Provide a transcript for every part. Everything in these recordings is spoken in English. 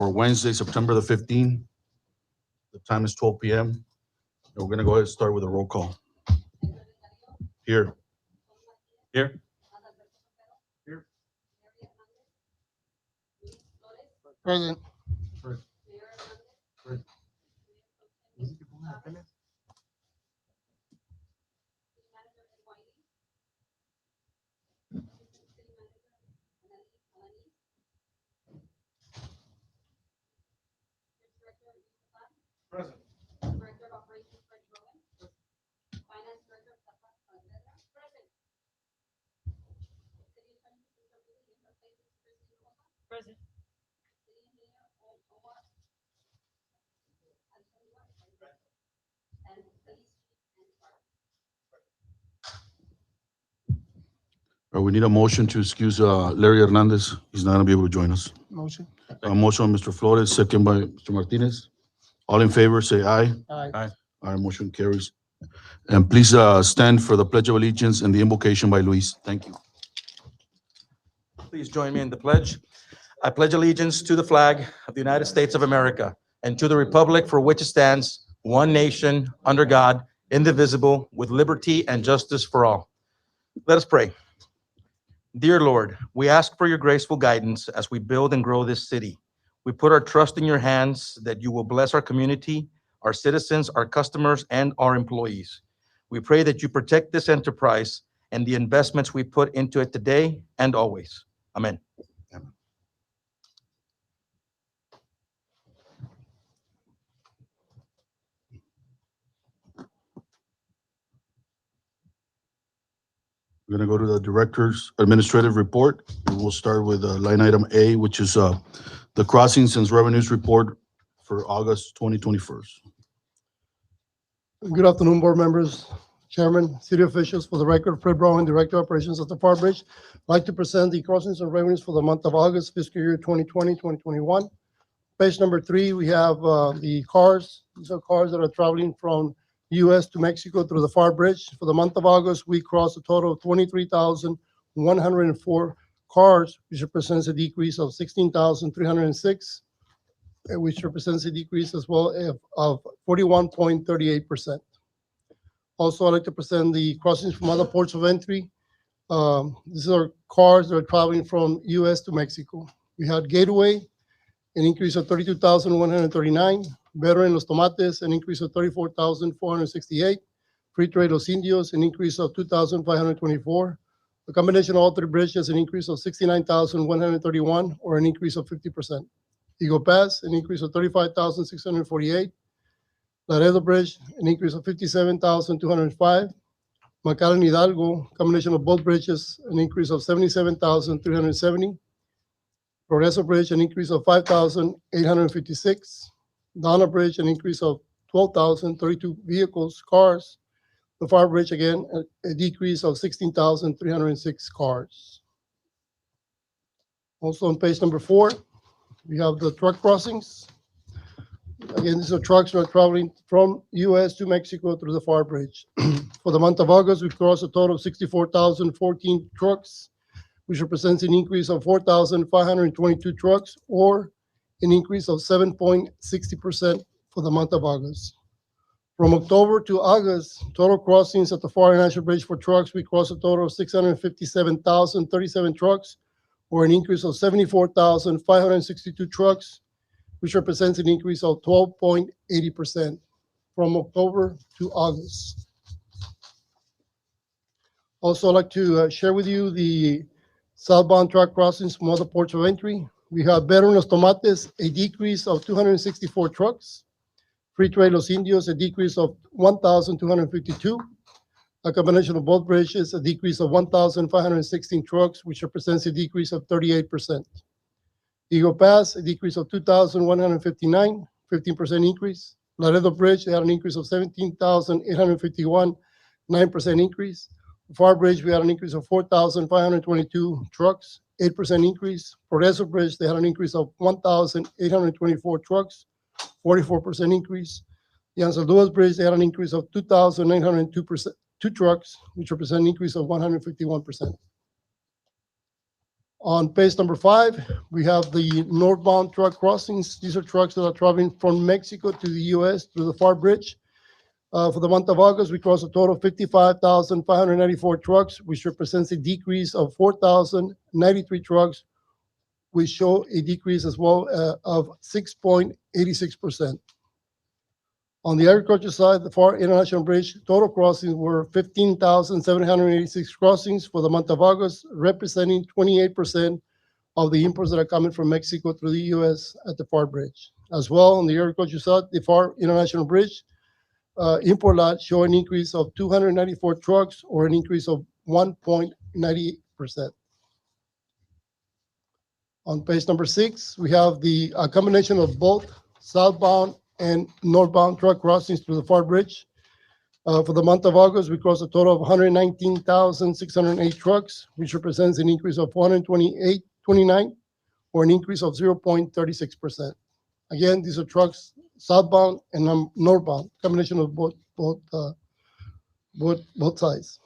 for Wednesday, September the 15th. The time is 12 p.m. And we're going to go ahead and start with a roll call. Here. Here. Here. Present. Present. Director of Operations, Fred Rowan. Finance Director, present. City Attorney, present. City Engineer, Omar. And Police Chief and Pharr. We need a motion to excuse Larry Hernandez. He's not going to be able to join us. Motion. A motion by Mr. Flores, second by Mr. Martinez. All in favor, say aye. Aye. Aye, motion carries. And please stand for the Pledge of Allegiance and the invocation by Luis. Thank you. Please join me in the pledge. I pledge allegiance to the flag of the United States of America and to the republic for which it stands, one nation, under God, indivisible, with liberty and justice for all. Let us pray. Dear Lord, we ask for your graceful guidance as we build and grow this city. We put our trust in your hands that you will bless our community, our citizens, our customers, and our employees. We pray that you protect this enterprise and the investments we put into it today and always. Amen. We're going to go to the Director's Administrative Report. And we'll start with line item A, which is the Crossings and Revenues Report for August 2021. Good afternoon, board members, chairman, city officials. For the record, Fred Brown, Director of Operations at the Pharr Bridge. I'd like to present the crossings and revenues for the month of August, fiscal year 2020-2021. Page number 3, we have the cars. These are cars that are traveling from U.S. to Mexico through the Pharr Bridge. For the month of August, we crossed a total of 23,104 cars, which represents a decrease of 16,306, which represents a decrease as well of 41.38%. Also, I'd like to present the crossings from other ports of entry. These are cars that are traveling from U.S. to Mexico. We had Gateway, an increase of 32,139. Veteran Los Tomates, an increase of 34,468. Free Trade Los Indios, an increase of 2,524. The combination of all three bridges, an increase of 69,131, or an increase of 50%. Eagle Pass, an increase of 35,648. Laredo Bridge, an increase of 57,205. McAllen Hidalgo, combination of both bridges, an increase of 77,370. Progreso Bridge, an increase of 5,856. Donna Bridge, an increase of 12,032 vehicles, cars. The Pharr Bridge, again, a decrease of 16,306 cars. Also on page number 4, we have the truck crossings. Again, these are trucks that are traveling from U.S. to Mexico through the Pharr Bridge. For the month of August, we crossed a total of 64,014 trucks, which represents an increase of 4,522 trucks, or an increase of 7.60% for the month of August. From October to August, total crossings at the Pharr International Bridge for trucks, we crossed a total of 657,037 trucks, or an increase of 74,562 trucks, which represents an increase of 12.80% from October to August. Also, I'd like to share with you the southbound truck crossings from other ports of entry. We have Veteran Los Tomates, a decrease of 264 trucks. Free Trade Los Indios, a decrease of 1,252. A combination of both bridges, a decrease of 1,516 trucks, which represents a decrease of 38%. Eagle Pass, a decrease of 2,159, 15% increase. Laredo Bridge, they had an increase of 17,851, 9% increase. Pharr Bridge, we had an increase of 4,522 trucks, 8% increase. Progreso Bridge, they had an increase of 1,824 trucks, 44% increase. The Anzalduas Bridge, they had an increase of 2,902 trucks, which represent an increase of 151%. On page number 5, we have the northbound truck crossings. These are trucks that are traveling from Mexico to the US through the Pharr Bridge. For the month of August, we crossed a total of 55,594 trucks, which represents a decrease of 4,093 trucks, which show a decrease as well of 6.86%. On the agriculture side, the Pharr International Bridge, total crossings were 15,786 crossings for the month of August, representing 28% of the imports that are coming from Mexico through the US at the Pharr Bridge. As well, on the agriculture side, the Pharr International Bridge, import lot show an increase of 294 trucks or an increase of 1.98%. On page number 6, we have the combination of both southbound and northbound truck crossings through the Pharr Bridge. For the month of August, we crossed a total of 119,608 trucks, which represents an increase of 429 or an increase of 0.36%. Again, these are trucks southbound and northbound, combination of both sides.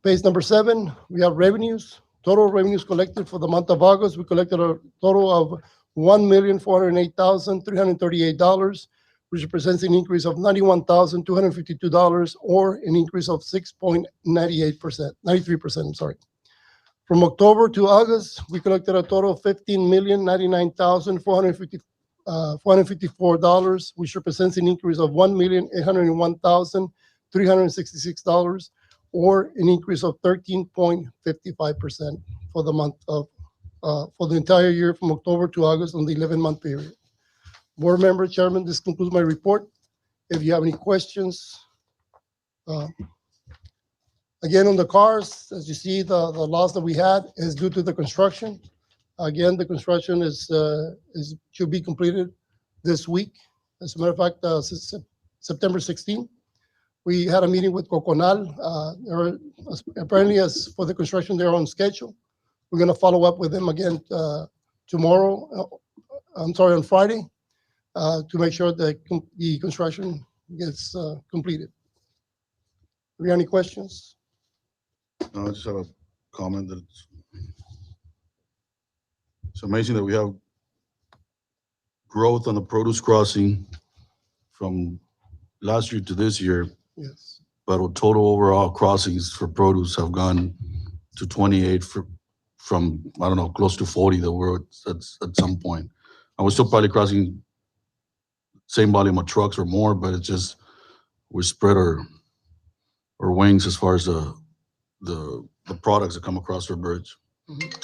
Page number 7, we have revenues. Total revenues collected for the month of August, we collected a total of $1,408,338, which represents an increase of $91,252 or an increase of 6.93%, I'm sorry. From October to August, we collected a total of $15,099,454, which represents an increase of $1,801,366 or an increase of 13.55% for the month of for the entire year from October to August on the 11-month period. Board member, chairman, this concludes my report. If you have any questions, again, on the cars, as you see, the loss that we had is due to the construction. Again, the construction should be completed this week. As a matter of fact, September 16th, we had a meeting with Coconal. Apparently, as for the construction, they're on schedule. We're going to follow up with them again on Friday, to make sure that the construction gets completed. Do you have any questions? No, I just have a comment that it's amazing that we have growth on the produce crossing from last year to this year, Yes. but total overall crossings for produce have gone to 28 from, I don't know, close to 40 that were at some point. And we're still probably crossing same volume of trucks or more, but it's just we spread our wings as far as the products that come across our bridge.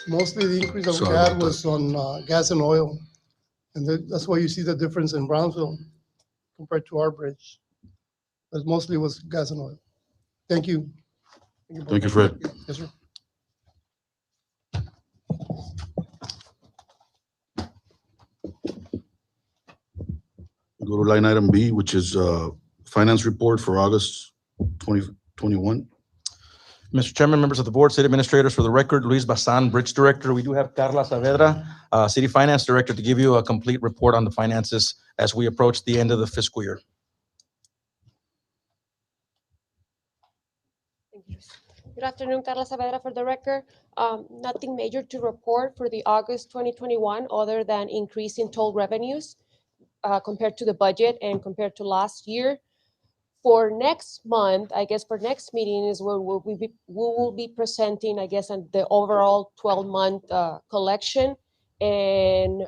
Mostly the increase that we Sorry had about was on gas and oil. And that's why you see the difference in Brownsville compared to our bridge. But mostly was gas and oil. Thank you. Thank you, Fred. Yes, sir. Go to line item B, which is finance report for August 2021. Mr. Chairman, members of the board, city administrators, for the record, Luis Bazan, Bridge Director. We do have Carla Saavedra, City Finance Director, to give you a complete report on the finances as we approach the end of the fiscal year. Thank you. Good afternoon, Carla Saavedra for the record. Nothing major to report for the August 2021 other than increase in toll revenues compared to the budget and compared to last year. For next month, I guess for next meeting is where we will be presenting, I guess, on the overall 12-month collection. And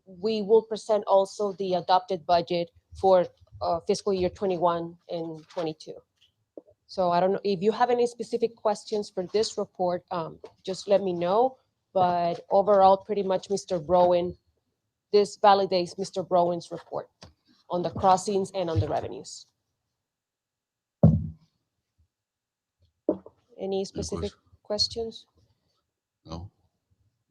we will present also the adopted budget for fiscal year 21 and 22. So I don't know if you have any specific questions for this report, just let me know. But overall, pretty much Mr. Browen, this validates Mr. Browen's report on the crossings and on the revenues. Any specific questions? No.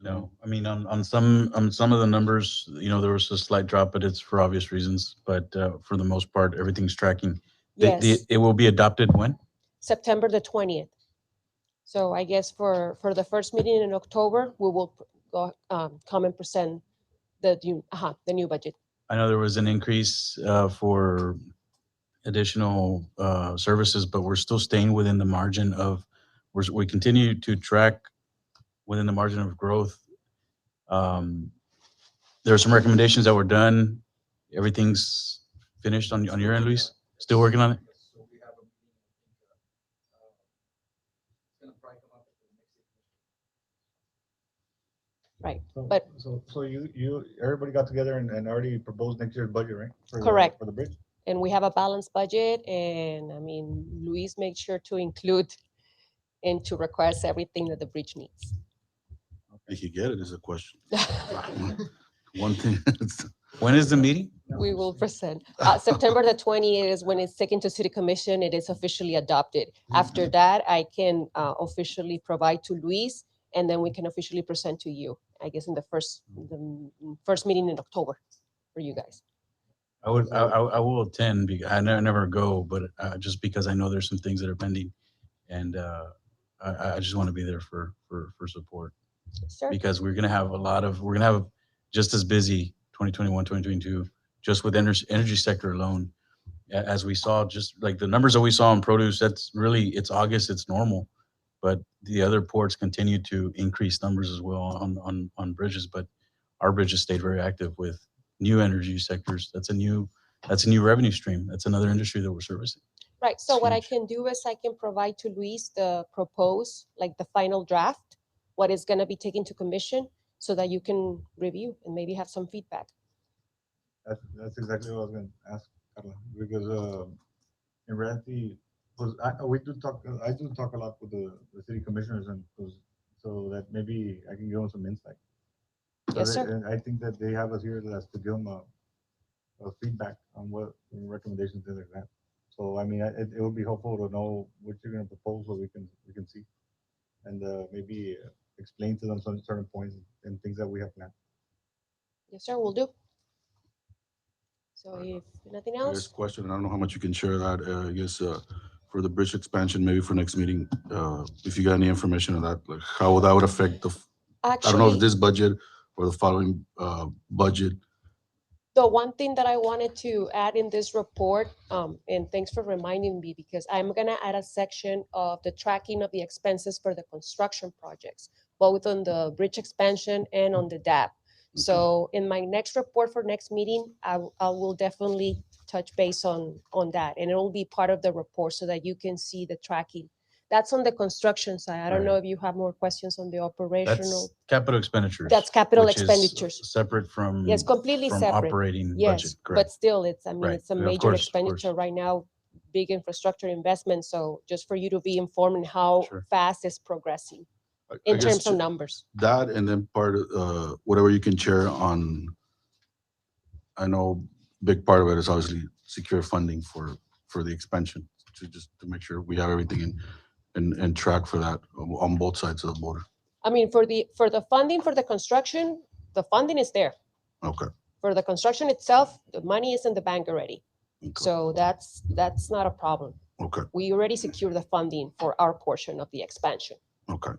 No, I mean, on some of the numbers, there was a slight drop, but it's for obvious reasons. But for the most part, everything's tracking. Yes. It will be adopted when? September the 20th. So I guess for the first meeting in October, we will go come and present the new budget. I know there was an increase for additional services, but we're still staying within the margin of, we continue to track within the margin of growth. There are some recommendations that were done. Everything's finished on your end, Luis? Still working on it? So we have a meeting, it's gonna probably come up at the next Right, So- but- So everybody got together and already proposed next year's budget, right? Correct. For the bridge? And we have a balanced budget, and I mean, Luis made sure to include and to request everything that the bridge needs. Did he get it is a question. One thing, When is the meeting? We will present. September the 20th is when it's taken to city commission. It is officially adopted. After that, I can officially provide to Luis, and then we can officially present to you, I guess, in the first meeting in October for you guys. I will attend, because I never go, but just because I know there's some things that are pending. And I just want to be there for support, Sure. because we're gonna have just as busy 2021, 2022, just with energy sector alone. As we saw, just like the numbers that we saw in produce, that's really, it's August, it's normal. But the other ports continue to increase numbers as well on bridges, but our bridges stayed very active with new energy sectors. That's a new revenue stream. That's another industry that we're servicing. Right, so It's what I huge. can do is I can provide to Luis the proposed, like the final draft, what is gonna be taken to commission, so that you can review and maybe have some feedback. That's exactly what I was gonna ask, Carla, because in reality, because I do talk a lot with the city commissioners, and so that maybe I can give them some insight. Yes, sir. And I think that they have us here to give them a feedback on what recommendations things like that. So I mean, it would be helpful to know what you're gonna propose, so we can see, and maybe explain to them some certain points and things that we have planned. Yes, sir, we will do. So if nothing I guess else, question, and I don't know how much you can share that, I guess, for the bridge expansion, maybe for next meeting, if you got any information on that, like how that would affect I don't know if actually, this budget or the following, budget. the one thing that I wanted to add in this report, and thanks for reminding me, because I'm gonna add a section of the tracking of the expenses for the construction projects, both on the bridge expansion and on the DAP. So in my next report for next meeting, I will definitely touch base on that, and it will be part of the report so that you can see the tracking. That's on the construction side. I don't Right. know if you have more questions on the operational. That's capital expenditures. That's capital which is expenditures. Separate from. Yes, completely from separate. operating Yes, budget, but correct? still, it's, I mean, Right. it's a Yeah, of major course, of expenditure course. right now, big infrastructure investment. So just for you to be informed on how Sure. fast it's progressing I in guess terms of numbers. that, and then part, whatever you can share on, I know big part of it is obviously secure funding for the expansion, to make sure we have everything in track for that on both sides of the border. I mean, for the funding for the construction, the funding is there. Okay. For the construction itself, the money is in the bank already. Okay. So that's not a problem. Okay, We already secured the funding for our portion of the expansion, okay.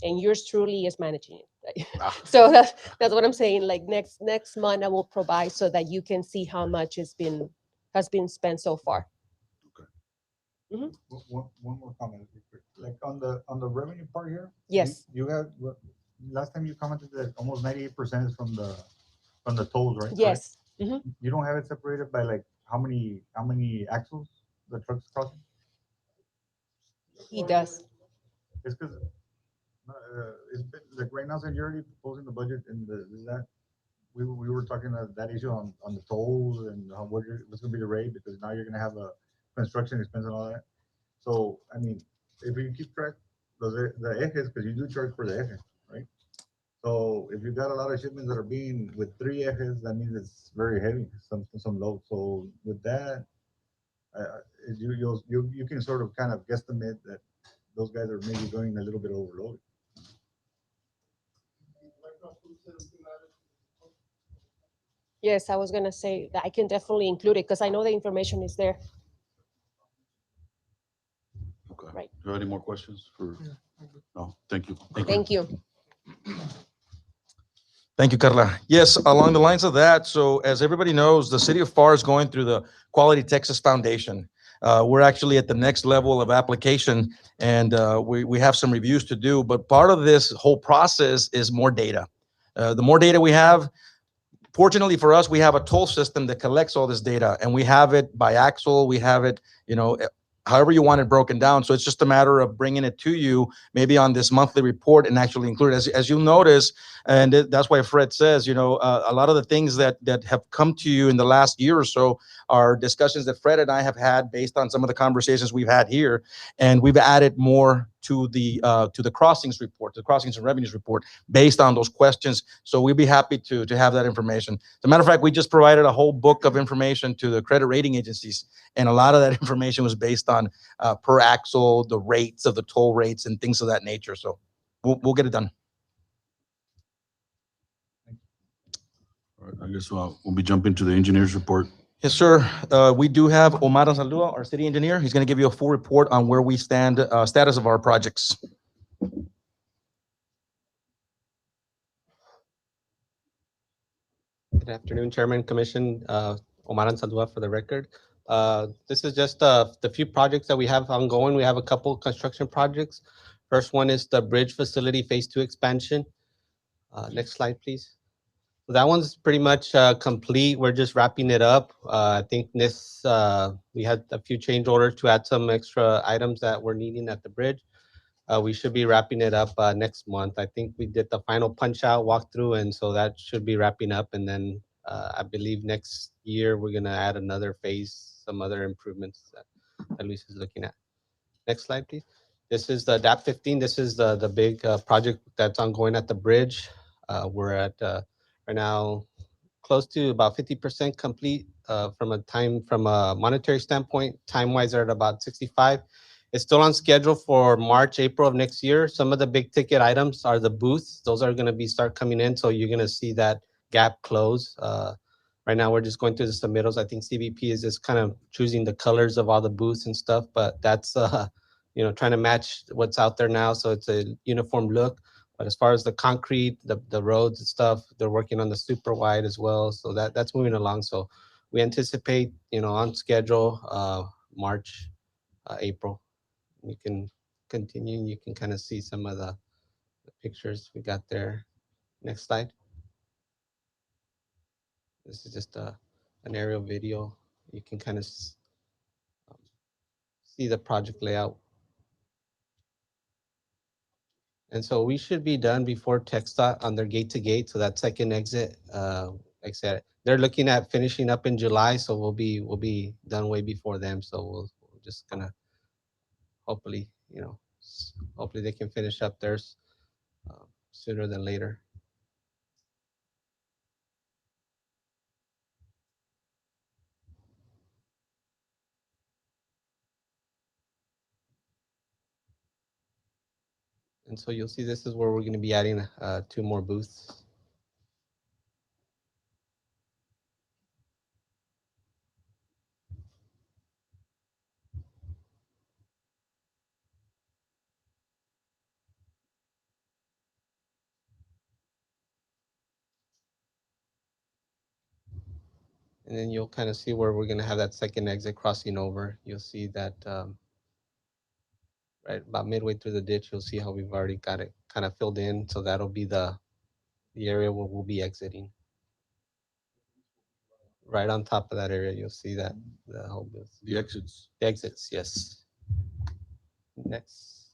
and yours truly is managing it. Ah. So that's what I'm saying. Like next month, I will provide so that you can see how much has been spent so far. One more comment, real quick. Like on the revenue part here. Yes. You have, last time you commented that almost 98% is from the tolls, right? Yes. Correct? You don't have it separated by like how many axles the truck's crossing? He does. It's because it's been like right now, since you're already proposing the budget and we were talking that issue on the tolls and what's gonna be the rate, because now you're gonna have a construction expense and all that. So I mean, if you keep track the ejes, because you do charge for the eje, right? So if you got a lot of shipments that are being with 3 ejes, that means it's very heavy, some load. So with that, you can sort of kind of guesstimate that those guys are maybe going a little bit overloaded. Yes, I was gonna say that I can definitely include it because I know the information is there. Okay. Right. Do you have any more questions for? No, thank you. Thank you. Thank you, Carla. Yes, along the lines of that, so as everybody knows, the city of Pharr is going through the Quality Texas Foundation. We're actually at the next level of application, and we have some reviews to do. But part of this whole process is more data. The more data we have, fortunately for us, we have a toll system that collects all this data, and we have it by axle. We have it, however you want it broken down. So it's just a matter of bringing it to you, maybe on this monthly report, and actually include it. As you'll notice, and that's why Fred says, a lot of the things that have come to you in the last year or so are discussions that Fred and I have had based on some of the conversations we've had here, and we've added more to the crossings report, the crossings and revenues report, based on those questions. So we'd be happy to have that information. As a matter of fact, we just provided a whole book of information to the credit rating agencies, and a lot of that information was based on per axle, the rates of the toll rates, and things of that nature. So we'll get it done. All right, I guess we'll be jumping to the engineer's report. Yes, sir. We do have Omar Anzaldúa, our city engineer. He's going to give you a full report on where we stand, status of our projects. Good afternoon, Chairman, Commission. Omar Anzaldúa for the record. This is just the few projects that we have ongoing. We have a couple construction projects. First one is the bridge facility phase 2 expansion. Next slide, please. So that one's pretty much complete. We're just wrapping it up. I think this we had a few change orders to add some extra items that we're needing at the bridge. We should be wrapping it up next month. I think we did the final punch out walkthrough, and so that should be wrapping up. And then I believe next year we're gonna add another phase, some other improvements that Luis is looking at. Next slide, please. This is the DAP 15. This is the big project that's ongoing at the bridge. We're at right now close to about 50% complete from a monetary standpoint. Time-wise, they're at about 65. It's still on schedule for March, April of next year. Some of the big ticket items are the booths. Those are going to start coming in, so you're going to see that gap close. Right now, we're just going through the submittals. I think CBP is just kind of choosing the colors of all the booths and stuff, but that's trying to match what's out there now, so it's a uniform look. But as far as the concrete, the roads and stuff, they're working on the super wide as well, so that's moving along. So we anticipate, on schedule, March, April. You can continue, and you can kind of see some of the pictures we got there. Next slide. This is just an aerial video. You can kind of see the project layout. And so we should be done before TxDOT on their gate to gate. So that second exit, like I said, they're looking at finishing up in July. So we'll be done way before them. So we're just gonna hopefully, hopefully they can finish up theirs sooner than later. And so you'll see this is where we're going to be adding 2 more booths. And then you'll kind of see where we're going to have that second exit crossing over. You'll see that right about midway through the ditch, you'll see how we've already got it kind of filled in. So that'll be the area where we'll be exiting. Right on top of that area, you'll see that the whole booth. The exits. The exits, yes. Next.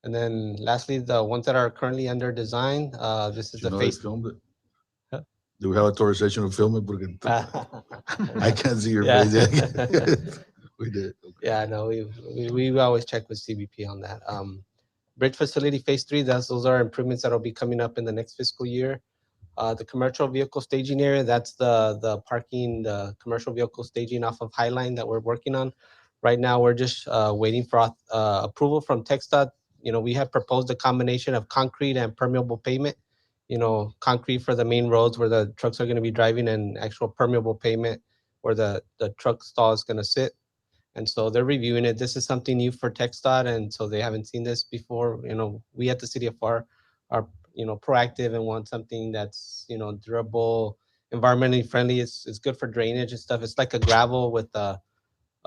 And then lastly, the ones that are currently under design, this is Did you the know they phase. filmed it? Huh? Do we have authorization to film it? Porque I can't see your Yeah. face. We did. Okay. Yeah, no, we always check with CBP on that. Bridge facility phase 3, those are improvements that'll be coming up in the next fiscal year. The commercial vehicle staging area, that's the parking, the commercial vehicle staging off of Highline that we're working on. Right now, we're just waiting for approval from TxDOT. We have proposed a combination of concrete and permeable pavement. Concrete for the main roads where the trucks are going to be driving, and actual permeable pavement where the truck stall is going to sit. And so they're reviewing it. This is something new for TxDOT, and so they haven't seen this before. We at the city of Pharr are proactive and want something that's durable, environmentally friendly. It's good for drainage and stuff. It's like a gravel with a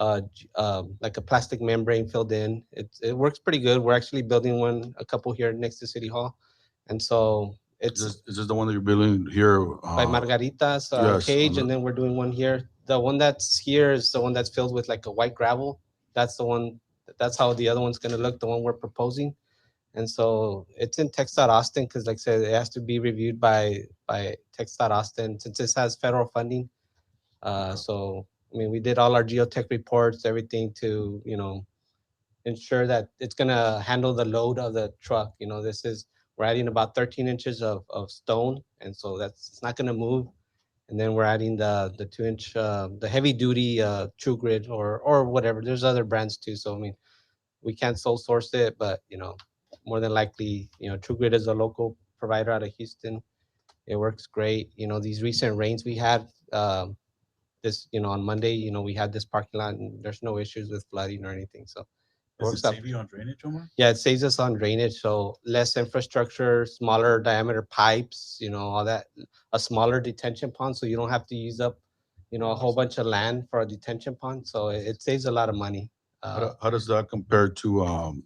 like a plastic membrane filled in. It works pretty good. We're actually building one, a couple here next to City Hall. And so it's Is this the one that you're building here? by Margarita's yes, cage, on and the- then we're doing one here. The one that's here is the one that's filled with like a white gravel. That's the one, that's how the other one's gonna look, the one we're proposing. And so it's in TxDOT Austin, because like I said, it has to be reviewed by TxDOT Austin since this has federal funding. So, I mean, we did all our geotech reports, everything to, ensure that it's gonna handle the load of the truck. We're adding about 13 inches of stone, and so it's not gonna move. And then we're adding the 2-inch, the heavy duty True Grid or whatever. There's other brands too. So I mean, we can't sole source it, but more than likely, True Grid is a local provider out of Houston. It works great. These recent rains we had, on Monday, we had this parking lot and there's no issues with flooding or anything. So Does it works out. save you on drainage, Omar? Yeah, it saves us on drainage, so less infrastructure, smaller diameter pipes, all that, a smaller detention pond, so you don't have to use up, a whole bunch of land for a detention pond, so it saves a lot of money. How does that compare to,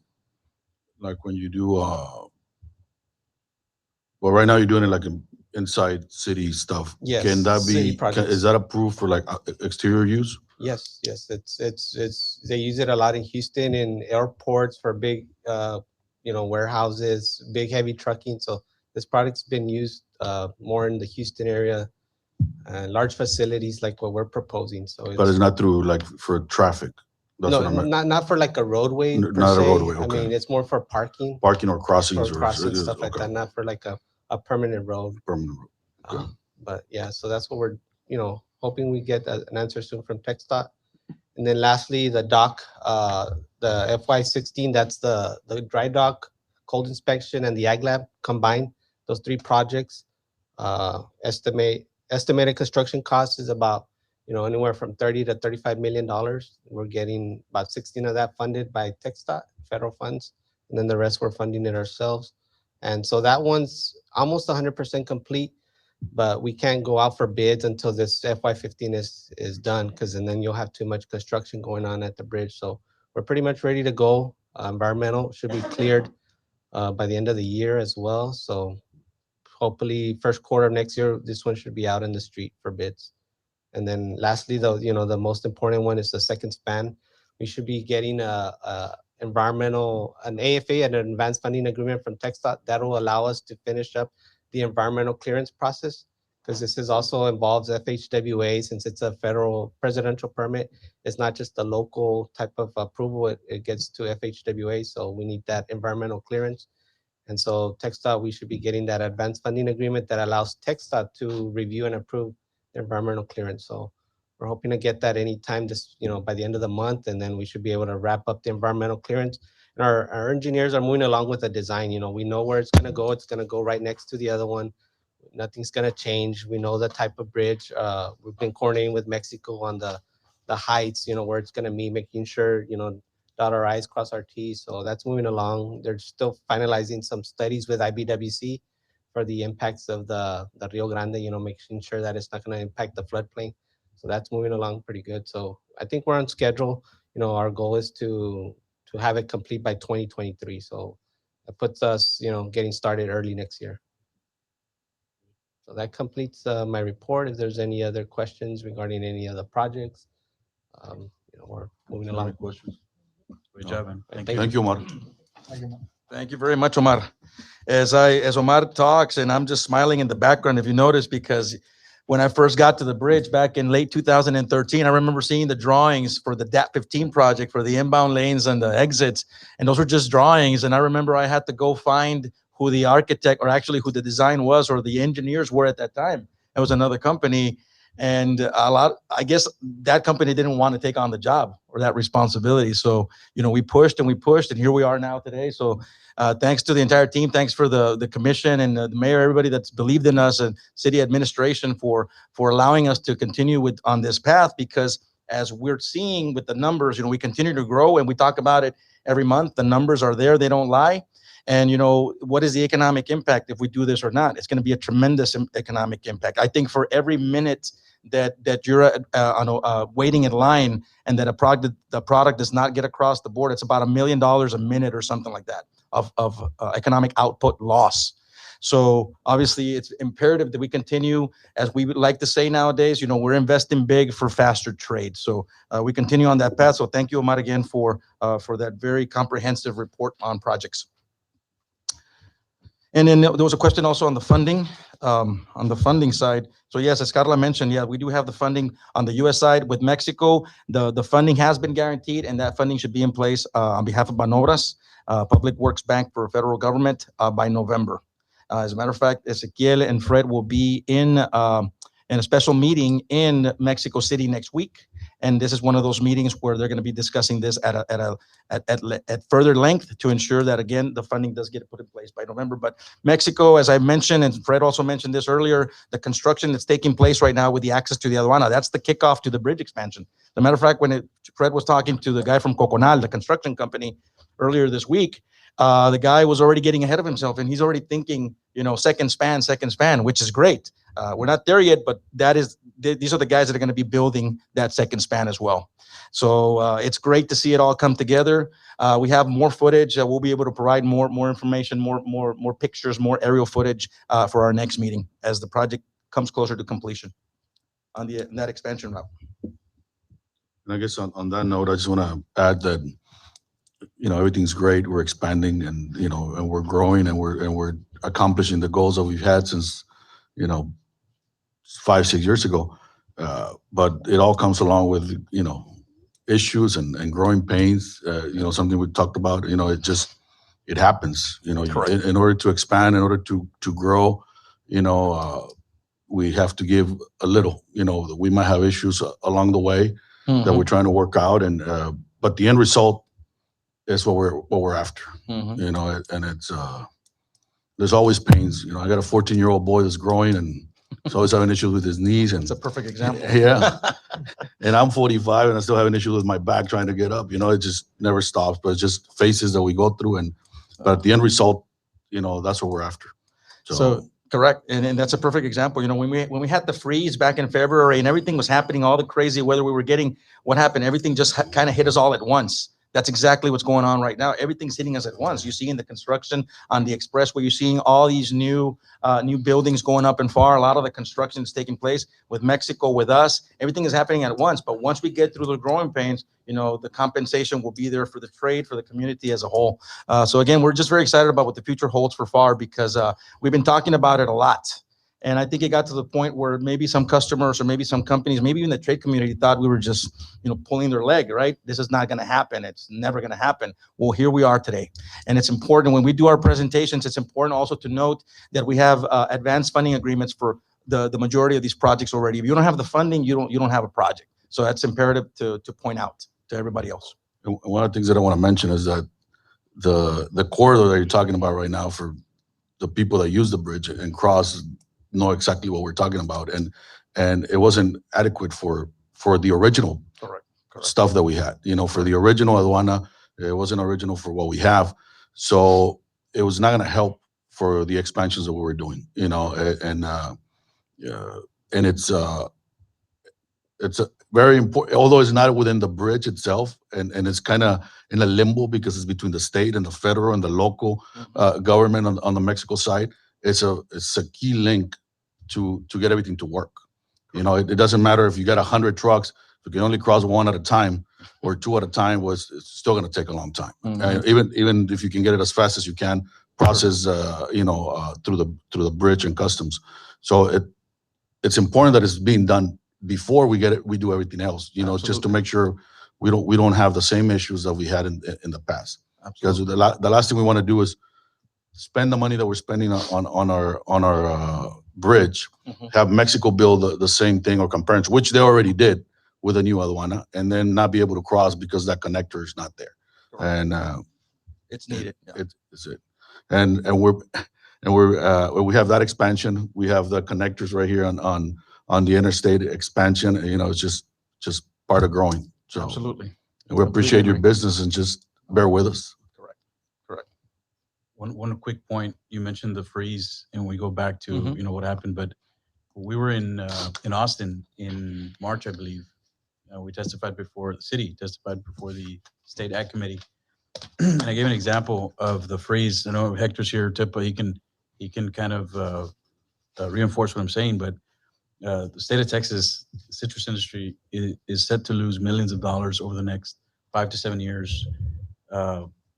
like when you do, well, right now you're doing it like inside city stuff. Yes, Can that city be, projects. is that approved for like exterior use? Yes, it's they use it a lot in Houston, in airports for big, warehouses, big heavy trucking, so this product's been used more in the Houston area, large facilities like what we're proposing, so But it's not through like for traffic? That's no, what I meant. not for like a roadway per Not a se. roadway, I okay. mean, it's more for parking, Parking or for crossings or? crossing, stuff like okay, that, not for like a permanent road. permanent road. Okay. But yeah, so that's what we're, hoping we get an answer soon from TxDOT. And then lastly, the dock, the FY16, that's the dry dock, cold inspection, and the ag lab combined, those three projects. Estimated construction cost is about, anywhere from $30 to $35 million. We're getting about 16 of that funded by TxDOT, federal funds, and then the rest we're funding it ourselves. And so that one's almost 100% complete, but we can't go out for bids until this FY15 is done, because then you'll have too much construction going on at the bridge. So we're pretty much ready to go. Environmental should be cleared by the end of the year as well. So hopefully first quarter of next year, this one should be out in the street for bids. And then lastly, the most important one is the second span. We should be getting an AFA, an advanced funding agreement from TxDOT that will allow us to finish up the environmental clearance process, because this is also involves FHWA, since it's a federal presidential permit. It's not just a local type of approval, it gets to FHWA, so we need that environmental clearance. And so TxDOT, we should be getting that advanced funding agreement that allows TxDOT to review and approve the environmental clearance. So we're hoping to get that anytime this, by the end of the month, and then we should be able to wrap up the environmental clearance. And our engineers are moving along with the design. We know where it's gonna go. It's gonna go right next to the other one. Nothing's gonna change. We know the type of bridge. We've been coordinating with Mexico on the heights, where it's gonna be, making sure, dot our I's, cross our T's. So that's moving along. They're still finalizing some studies with IBWC for the impacts of the Rio Grande, making sure that it's not gonna impact the floodplain. So that's moving along pretty good. So I think we're on schedule. Our goal is to have it complete by 2023. So that puts us, getting started early next year. So that completes my report. If there's any other questions regarding any other projects, we're moving Any along. questions? Great job, man. Thank Thank you. Thank you, Omar. Thank you very much, Omar. As Omar talks, and I'm just smiling in the background, if you notice, because when I first got to the bridge back in late 2013, I remember seeing the drawings for the DAT 15 project for the inbound lanes and the exits, and those were just drawings. And I remember I had to go find who the architect, or actually who the design was, or the engineers were at that time. It was another company. And I guess that company didn't want to take on the job or that responsibility. So, we pushed and we pushed, and here we are now today. So thanks to the entire team. Thanks for the commission and the mayor, everybody that's believed in us, and city administration for allowing us to continue on this path, because as we're seeing with the numbers, we continue to grow, and we talk about it every month. The numbers are there. They don't lie. And, what is the economic impact if we do this or not? It's going to be a tremendous economic impact. I think for every minute that you're waiting in line and that the product does not get across the board, it's about $1 million a minute or something like that of economic output loss. So obviously, it's imperative that we continue, as we would like to say nowadays, we're investing big for faster trade. So we continue on that path. So thank you, Omar, again for that very comprehensive report on projects. And then there was a question also on the funding side. So yes, as Carla mentioned, yeah, we do have the funding on the U.S. side. With Mexico, the funding has been guaranteed, and that funding should be in place on behalf of Banobras, Public Works Bank for federal government by November. As a matter of fact, Ezequiel and Fred will be in a special meeting in Mexico City next week, and this is one of those meetings where they're going to be discussing this at further length to ensure that, again, the funding does get put in place by November. But Mexico, as I mentioned, and Fred also mentioned this earlier, the construction that's taking place right now with the access to the aduana, that's the kickoff to the bridge expansion. As a matter of fact, when Fred was talking to the guy from Coconal, the construction company, earlier this week, the guy was already getting ahead of himself, and he's already thinking, second span, which is great. We're not there yet, but these are the guys that are going to be building that second span as well. So it's great to see it all come together. We have more footage. We'll be able to provide more information, more pictures, more aerial footage for our next meeting as the project comes closer to completion on that expansion route. And I guess on that note, I just want to add that everything's great. We're expanding, and and we're growing, and we're accomplishing the goals that we've had since 5-6 years ago. But it all comes along with issues and growing pains. Something we talked about. It happens. Correct. In order to expand, in order to grow, we have to give a little. We might have issues along the way that we're trying to work out, and but the end result is what we're after. And it's there's always pains. I got a 14-year-old boy that's growing, and he's always having issues with his knees. And It's a perfect example. yeah, and I'm 45, and I still have an issue with my back trying to get up. It just never stops. But it's just phases that we go through, but the end result, that's what we're after. So correct, and that's a perfect example. When we had the freeze back in February and everything was happening, all the crazy weather we were getting, what happened? Everything just kind of hit us all at once. That's exactly what's going on right now. Everything's hitting us at once. You're seeing the construction on the expressway. You're seeing all these new buildings going up in Pharr. A lot of the construction is taking place with Mexico, with us. Everything is happening at once. But once we get through the growing pains, the compensation will be there for the trade, for the community as a whole. So again, we're just very excited about what the future holds for Pharr, because we've been talking about it a lot. And I think it got to the point where maybe some customers or maybe some companies, maybe even the trade community, thought we were just, pulling their leg, right? This is not going to happen. It's never going to happen. Well, here we are today. And it's important when we do our presentations, it's important also to note that we have advanced funding agreements for the majority of these projects already. If you don't have the funding, you don't have a project. So that's imperative to point out to everybody else. And one of the things that I want to mention is that the corridor that you're talking about right now, for the people that use the bridge and cross, know exactly what we're talking about, and it wasn't adequate for the original Correct. stuff that we had. For the original aduana, it wasn't original for what we have, so it was not going to help for the expansions that we were doing. And it's a very important, although it's not within the bridge itself, and it's kind of in a limbo because it's between the state and the federal and the local government on the Mexico side. It's a key link to get everything to work. It doesn't matter if you got 100 trucks, if you can only cross one at a time or two at a time, it's still going to take a long time. Even if you can get it as fast as you can, process through the bridge and customs. So it's important that it's being done before we do everything else. Just to make sure we don't have the same issues that we had in the past. Absolutely. Because the last thing we want to do is spend the money that we're spending on our bridge, have Mexico build the same thing or comparison, which they already did with a new aduana, and then not be able to cross because that connector is not there. Correct. And it's needed. Yeah. it's it. And we have that expansion. We have the connectors right here on the interstate expansion. It's just part of growing. So Absolutely. and we appreciate your agree. business, and just bear with us. Correct. One quick point, you mentioned the freeze, and we go back to, what happened, but we were in Austin in March, I believe. We testified before the city, testified before the state ag committee. And I gave an example of the freeze. I know Hector's here, Tipa, he can kind of reinforce what I'm saying, but the state of Texas citrus industry is set to lose millions of dollars over the next 5 to 7 years.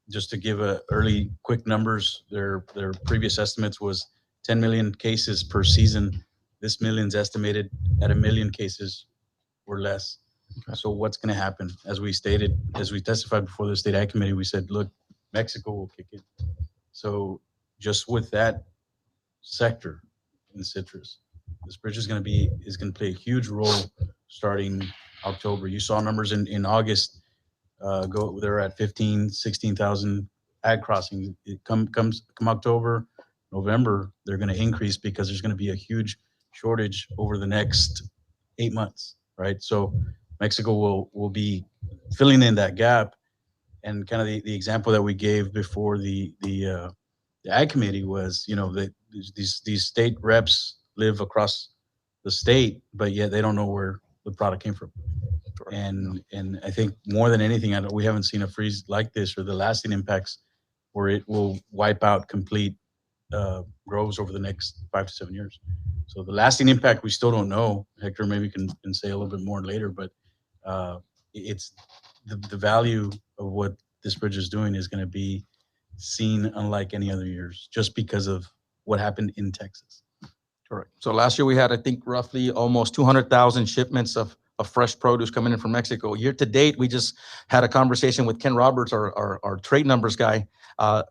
Just to give early quick numbers, their previous estimates was 10 million cases per season. This million's estimated at 1 million cases or less. So what's going to happen? As we stated, as we testified before the state ag committee, we said, look, Mexico will kick in. So just with that sector in citrus, this bridge is going to play a huge role starting October. You saw numbers in August they're at 16,000 ag crossings. Come October, November, they're going to increase because there's going to be a huge shortage over the next 8 months, right? So Mexico will be filling in that gap. And kind of the example that we gave before the ag committee was, that these state reps live across the state, but yet they don't know where the product came from. And I think more than anything, we haven't seen a freeze like this or the lasting impacts where it will wipe out complete groves over the next 5 to 7 years. So the lasting impact, we still don't know. Hector maybe can say a little bit more later, but it's the value of what this bridge is doing is going to be seen unlike any other years, just because of what happened in Texas. Correct. So last year we had, I think, roughly almost 200,000 shipments of fresh produce coming in from Mexico. Year to date, we just had a conversation with Ken Roberts, our trade numbers guy,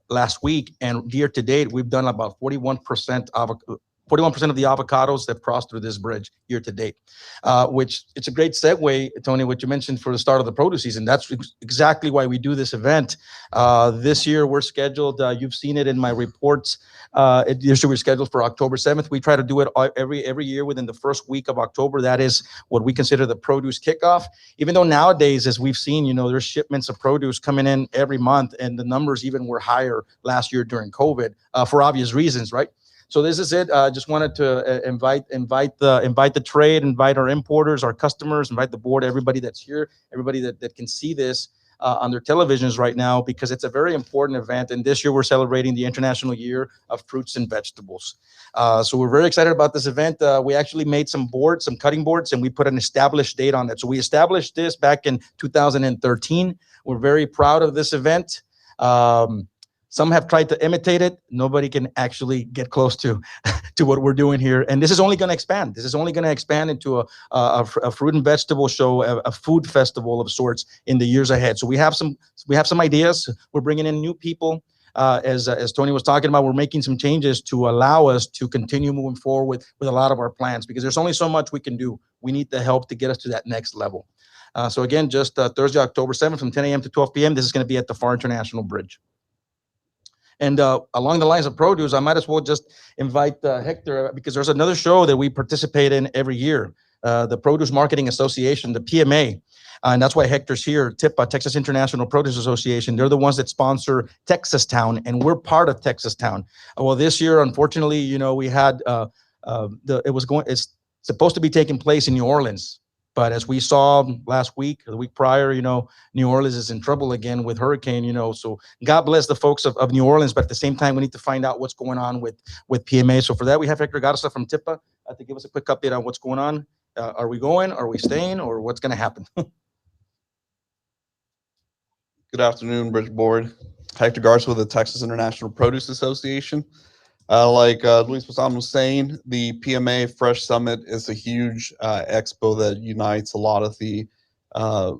last week. And year to date, we've done about 41% of the avocados that crossed through this bridge year to date, which it's a great segue, Tony, what you mentioned for the start of the produce season. That's exactly why we do this event. This year we're scheduled, you've seen it in my reports, this year we're scheduled for October 7th. We try to do it every year within the first week of October. That is what we consider the produce kickoff. Even though nowadays, as we've seen, there's shipments of produce coming in every month, and the numbers even were higher last year during COVID for obvious reasons, right? So this is it. Just wanted to invite the trade, invite our importers, our customers, invite the board, everybody that's here, everybody that can see this on their televisions right now, because it's a very important event. And this year we're celebrating the International Year of Fruits and Vegetables. So we're very excited about this event. We actually made some cutting boards, and we put an established date on it. So we established this back in 2013. We're very proud of this event. Some have tried to imitate it. Nobody can actually get close to what we're doing here. And this is only going to expand. This is only going to expand into a fruit and vegetable show, a food festival of sorts in the years ahead. So we have some ideas. We're bringing in new people. As Tony was talking about, we're making some changes to allow us to continue moving forward with a lot of our plans, because there's only so much we can do. We need the help to get us to that next level. So again, just Thursday, October 7th from 10 a.m. to 12 p.m. This is going to be at the Pharr International Bridge. And along the lines of produce, I might as well just invite Hector, because there's another show that we participate in every year, the Produce Marketing Association, the PMA. And that's why Hector's here, TIPA, Texas International Produce Association. They're the ones that sponsor Texas Town, and we're part of Texas Town. Well, this year, unfortunately, we had, it's supposed to be taking place in New Orleans. But as we saw last week, or the week prior, New Orleans is in trouble again with hurricane, so God bless the folks of New Orleans. But at the same time, we need to find out what's going on with PMA. So for that, we have Hector Garza from TIPA to give us a quick update on what's going on. Are we going? Are we staying? Or what's going to happen? Good afternoon, Bridge Board. Hector Garza with the Texas International Produce Association. Like Luis Posan was saying, the PMA Fresh Summit is a huge expo that unites a lot of the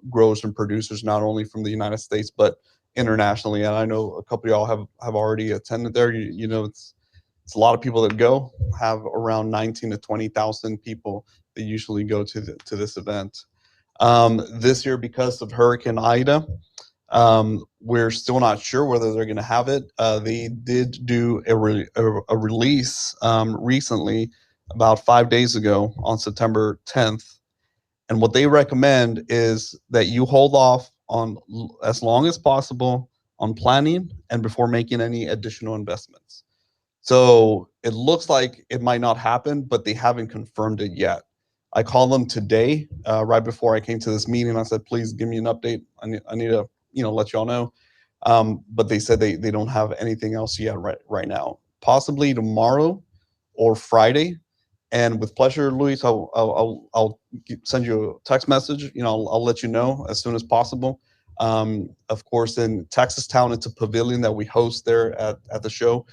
growers and producers, not only from the United States, but internationally. And I know a couple of y'all have already attended there. It's a lot of people that go, have around 19 to 20,000 people that usually go to this event. This year, because of Hurricane Ida, we're still not sure whether they're going to have it. They did do a release recently, about 5 days ago on September 10th. And what they recommend is that you hold off on as long as possible on planning and before making any additional investments. So it looks like it might not happen, but they haven't confirmed it yet. I called them today, right before I came to this meeting. I said, please give me an update. I need to, let y'all know. But they said they don't have anything else yet right now. Possibly tomorrow or Friday. And with pleasure, Luis, I'll send you a text message. I'll let you know as soon as possible. Of course, in Texas Town, it's a pavilion that we host there at the show.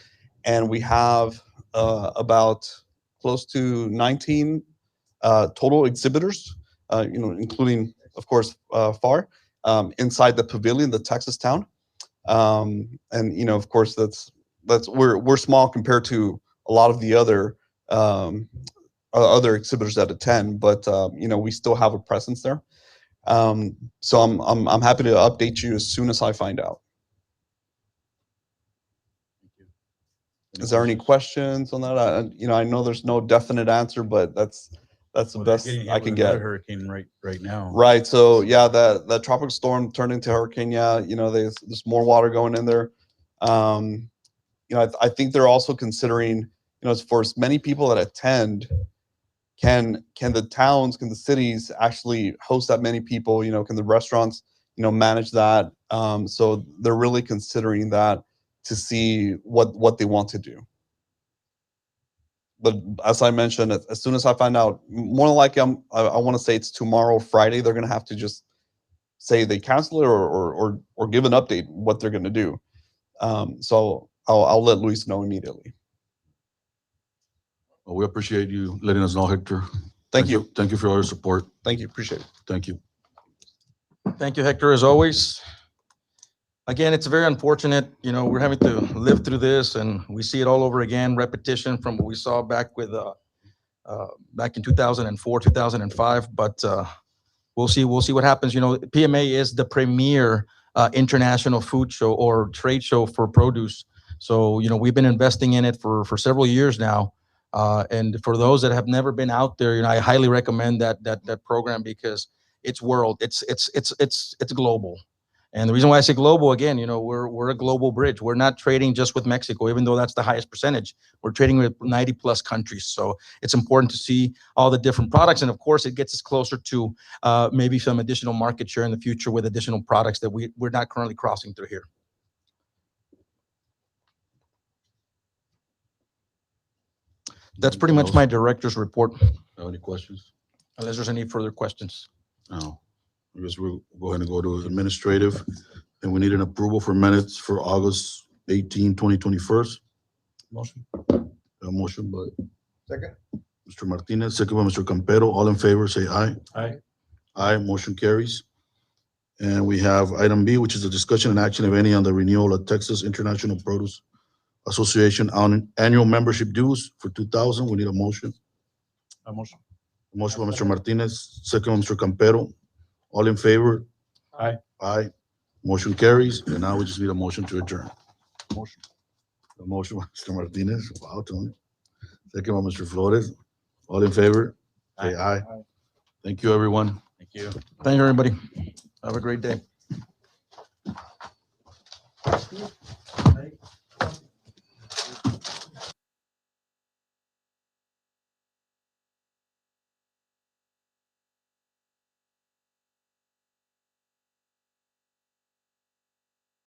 And we have about close to 19 total exhibitors, including, of course, Pharr, inside the pavilion, the Texas Town. And of course, we're small compared to a lot of the other exhibitors that attend, but we still have a presence there. So I'm happy to update you as soon as I find out. Is there any questions on that? I know there's no definite answer, but that's the Well, they're best getting hit I with can another get. Hurricane right now. Right. So yeah, that tropical storm turned into hurricane. Yeah, there's more water going in there. I think they're also considering, as for as many people that attend, can the towns, can the cities actually host that many people? Can the restaurants, manage that? So they're really considering that to see what they want to do. But as I mentioned, as soon as I find out, more than likely, I want to say it's tomorrow, Friday. They're going to have to just say they cancel it or give an update what they're going to do. So I'll let Luis know immediately. Well, we appreciate you letting us know, Hector. Thank you. Thank you for all your support. Thank you. Appreciate it. Thank you. Thank you, Hector, as always. Again, it's very unfortunate, we're having to live through this and we see it all over again, repetition from what we saw back back in 2004, 2005, but we'll see what happens. PMA is the premier international food show or trade show for produce. So, we've been investing in it for several years now. And for those that have never been out there, I highly recommend that program because it's global. And the reason why I say global, again, we're a global bridge. We're not trading just with Mexico, even though that's the highest percentage. We're trading with 90 plus countries. So it's important to see all the different products. And of course, it gets us closer to maybe some additional market share in the future with additional products that we're not currently crossing through here. That's pretty much my director's report, Have any questions? unless there's any further questions. No. I guess we'll go ahead and go to administrative. And we need an approval for minutes for August 18, 2021. Motion. A motion by Second. Mr. Martinez, second by Mr. Campero. All in favor, say aye. Aye. Aye, motion carries. And we have item B, which is a discussion and action, if any, on the renewal of Texas International Produce Association on annual membership dues for 2000. We need a motion. A motion. A motion by Mr. Martinez, second by Mr. Campero. All in favor? Aye. Aye. Motion carries. And now we just need a motion to adjourn. Motion. A motion by Mr. Martinez. Wow, Tony. Second by Mr. Flores. All in favor? Say aye. Thank you, everyone. Thank you. Thank you, everybody. Have a great day.